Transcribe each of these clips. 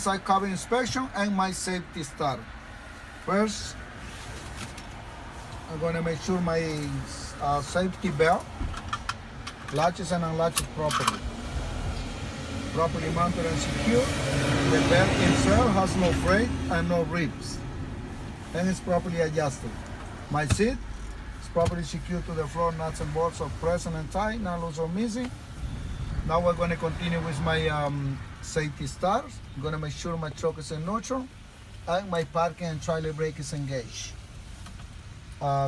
inside cabin inspection and my safety start. First, I'm going to make sure my safety belt latches and unlatches properly. Properly mounted and secure. The belt itself has no freight and no ribs, and it's properly adjusted. My seat is properly secured to the floor. Nuts and bolts are present and tight, not loose or missing. Now we're going to continue with my safety start. I'm going to make sure my truck is in neutral and my parking and trailer brake is engaged.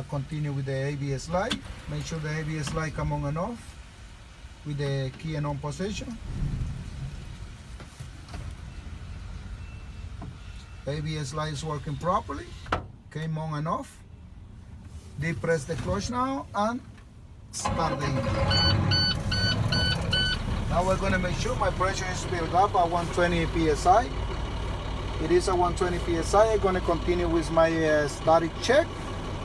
Continue with the ABS light. Make sure the ABS light come on and off with the key and on position. ABS light is working properly. Came on and off. Depress the clutch now and start the engine. Now we're going to make sure my pressure is built up at 120 psi. It is at 120 psi. I'm going to continue with my static check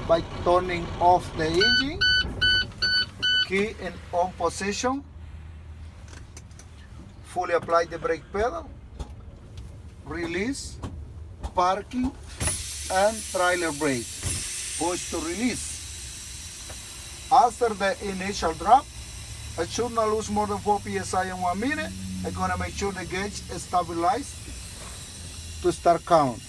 by turning off the engine, key in on position, fully apply the brake pedal, release, parking and trailer brake, push to release. After the initial drop, I should not lose more than 4 psi in 1 minute. I'm going to make sure the gauge is stabilized to start count.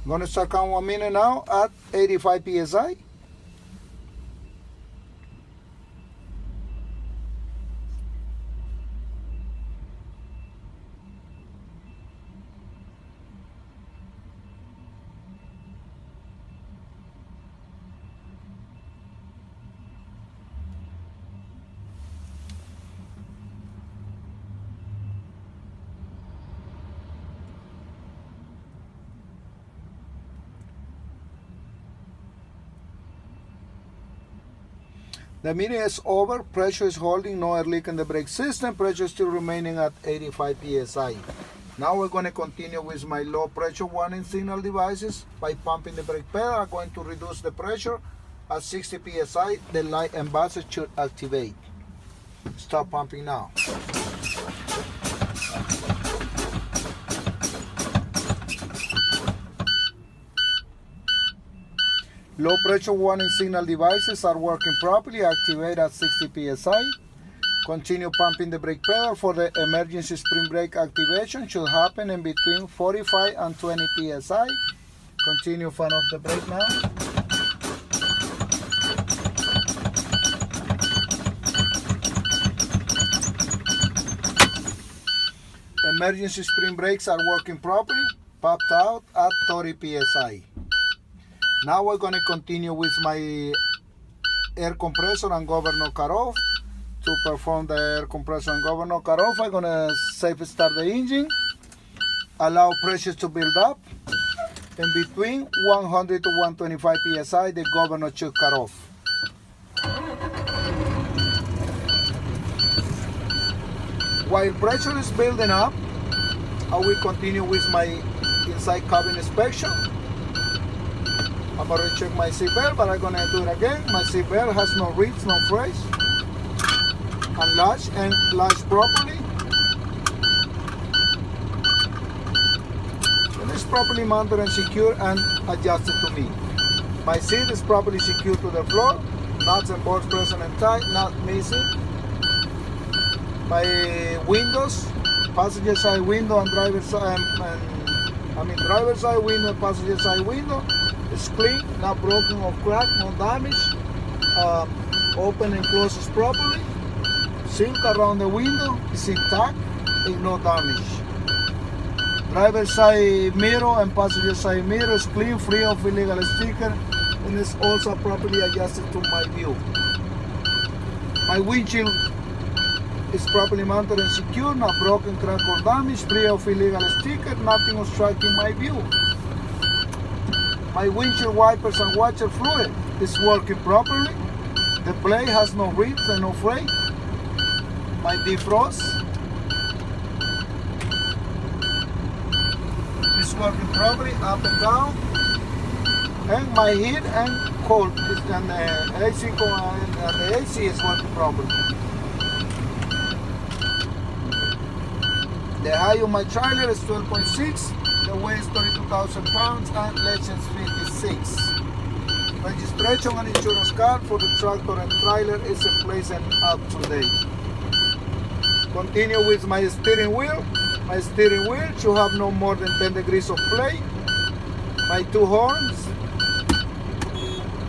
I'm going to start count 1 minute now at 85 psi. The meter is over, pressure is holding, no air leak in the brake system, pressure is still remaining at 85 psi. Now we're going to continue with my low pressure warning signal devices by pumping the brake pedal. I'm going to reduce the pressure at 60 psi. The light and buzzer should activate. Stop pumping now. Low pressure warning signal devices are working properly. Activate at 60 psi. Continue pumping the brake pedal for the emergency spring brake activation. Should happen in between 45 and 20 psi. Continue fan off the brake now. Emergency spring brakes are working properly. Popped out at 30 psi. Now we're going to continue with my air compressor and governor cutoff. To perform the air compressor and governor cutoff, I'm going to safe start the engine. Allow pressure to build up. In between 100 to 125 psi, the governor should cut off. While pressure is building up, I will continue with my inside cabin inspection. I'm going to check my seatbelt, but I'm going to do it again. My seatbelt has no ribs, no freight. Unlatched and latched properly. It is properly mounted and secure and adjusted to me. My seat is properly secured to the floor. Nuts and bolts present and tight, not missing. My windows, passenger side window and driver side, driver side window and passenger side window. It's clean, not broken or cracked, no damage. Open and closes properly. Silk around the window is intact, with no damage. Driver side mirror and passenger side mirror is clean, free of illegal sticker, and is also properly adjusted to my view. My windshield is properly mounted and secure, not broken, cracked, or damaged, free of illegal sticker, nothing obstructing my view. My windshield wipers and washer fluid is working properly. The blade has no ribs and no fray. My defrost is working properly, up and down. And my heat and cold is, and the AC is working properly. The height of my trailer is 12.6. The weight is 32,000 pounds and legends 56. Registration and insurance card for the tractor and trailer is in place and up to date. Continue with my steering wheel. My steering wheel should have no more than 10 degrees of play. My two horns.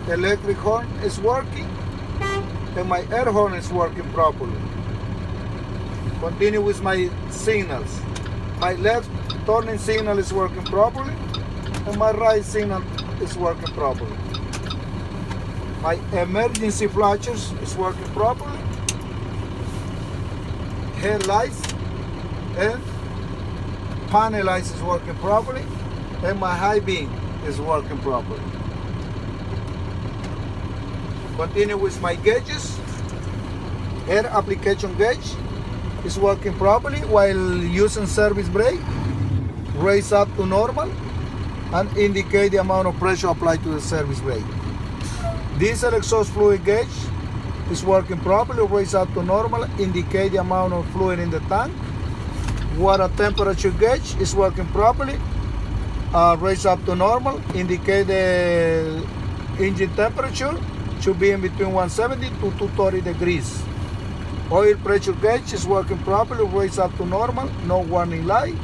The electric horn is working. And my air horn is working properly. Continue with my signals. My left turning signal is working properly. And my right signal is working properly. My emergency flashers is working properly. Headlights and panel lights is working properly. And my high beam is working properly. Continue with my gauges. Air application gauge is working properly while using service brake. Raise up to normal and indicate the amount of pressure applied to the service brake. Diesel exhaust fluid gauge is working properly. Raise up to normal, indicate the amount of fluid in the tank. Water temperature gauge is working properly. Raise up to normal, indicate the engine temperature should be in between 170 to 230 degrees. Oil pressure gauge is working properly. Raise up to normal, no warning light.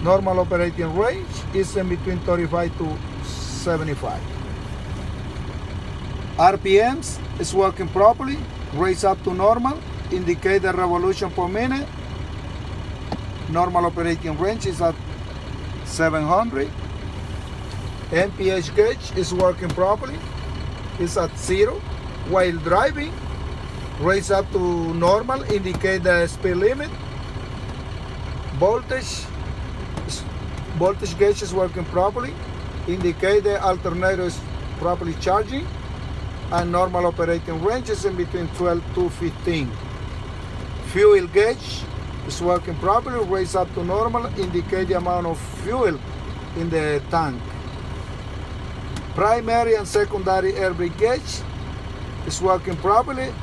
Normal operating range is in between 35 to 75. RPMs is working properly. Raise up to normal, indicate the revolution per minute. Normal operating range is at 700. MPH gauge is working properly. It's at 0. While driving, raise up to normal, indicate the speed limit. Voltage gauge is working properly. Indicate the alternator is properly charging. And normal operating range is in between 12 to 15. Fuel gauge is working properly. Raise up to normal, indicate the amount of fuel in the tank. Primary and secondary air brake gauge is working properly.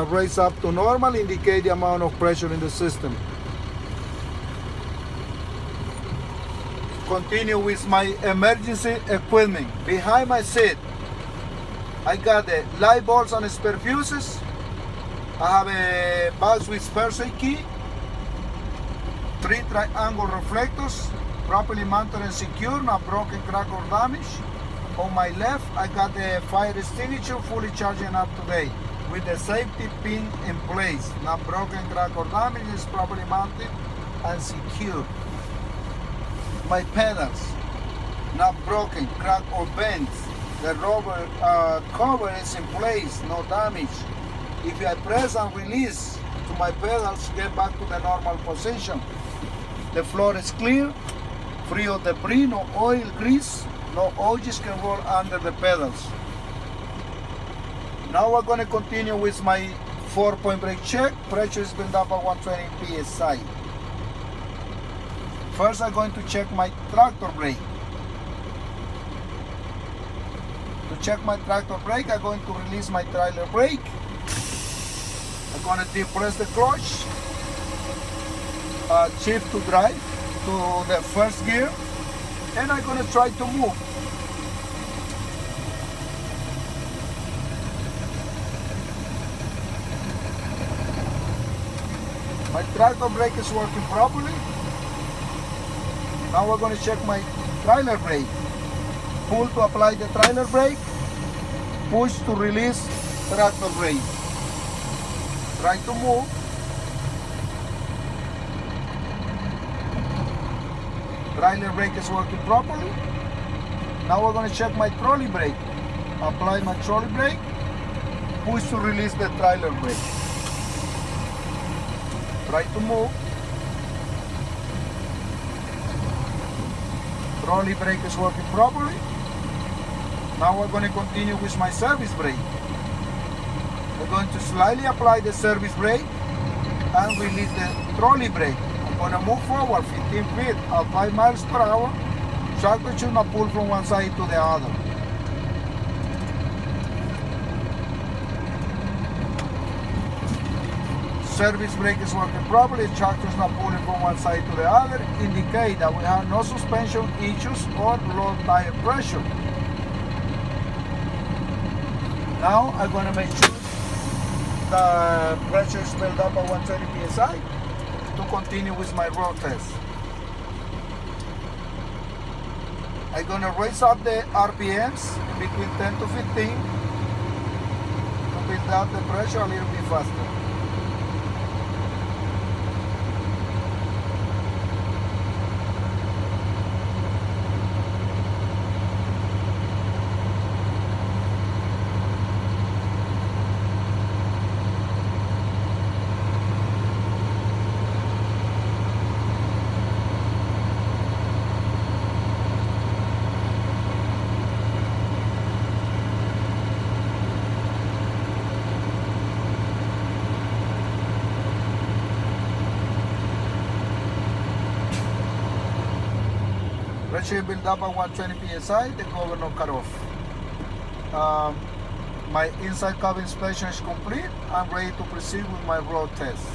Raise up to normal, indicate the amount of pressure in the system. Continue with my emergency equipment. Behind my seat, I got the light bulbs and spare fuses. I have a box with first aid key, 3 triangle reflectors, properly mounted and secure, not broken, cracked, or damaged. On my left, I got the fire extinguisher fully charged and up to date, with the safety pin in place, not broken, cracked, or damaged. Is properly mounted and secure. My pedals, not broken, cracked, or bent. The rubber cover is in place, no damage. If I press and release to my pedals, get back to the normal position. The floor is clear, free of debris, no oil, grease, no oils can roll under the pedals. Now we're going to continue with my 4-point brake check. Pressure is built up at 120 psi. First, I'm going to check my tractor brake. To check my tractor brake, I'm going to release my trailer brake. I'm going to depress the clutch, shift to drive to the first gear, and I'm going to try to move. My tractor brake is working properly. Now we're going to check my trailer brake. Pull to apply the trailer brake, push to release tractor brake. Try to move. Trailer brake is working properly. Now we're going to check my trolley brake. Apply my trolley brake, push to release the trailer brake. Try to move. Trolley brake is working properly. Now we're going to continue with my service brake. We're going to slightly apply the service brake and release the trolley brake. I'm going to move forward 15 feet at 5 miles per hour. Tractor should not pull from one side to the other. Service brake is working properly. Tractor is not pulling from one side to the other. Indicate that we have no suspension issues or low tire pressure. Now I'm going to make sure the pressure is built up at 120 psi to continue with my road test. I'm going to raise up the RPMs between 10 to 15 to build up the pressure a little bit faster. Pressure build up at 120 psi, the governor cut off. My inside cabin inspection is complete. I'm ready to proceed with my road test.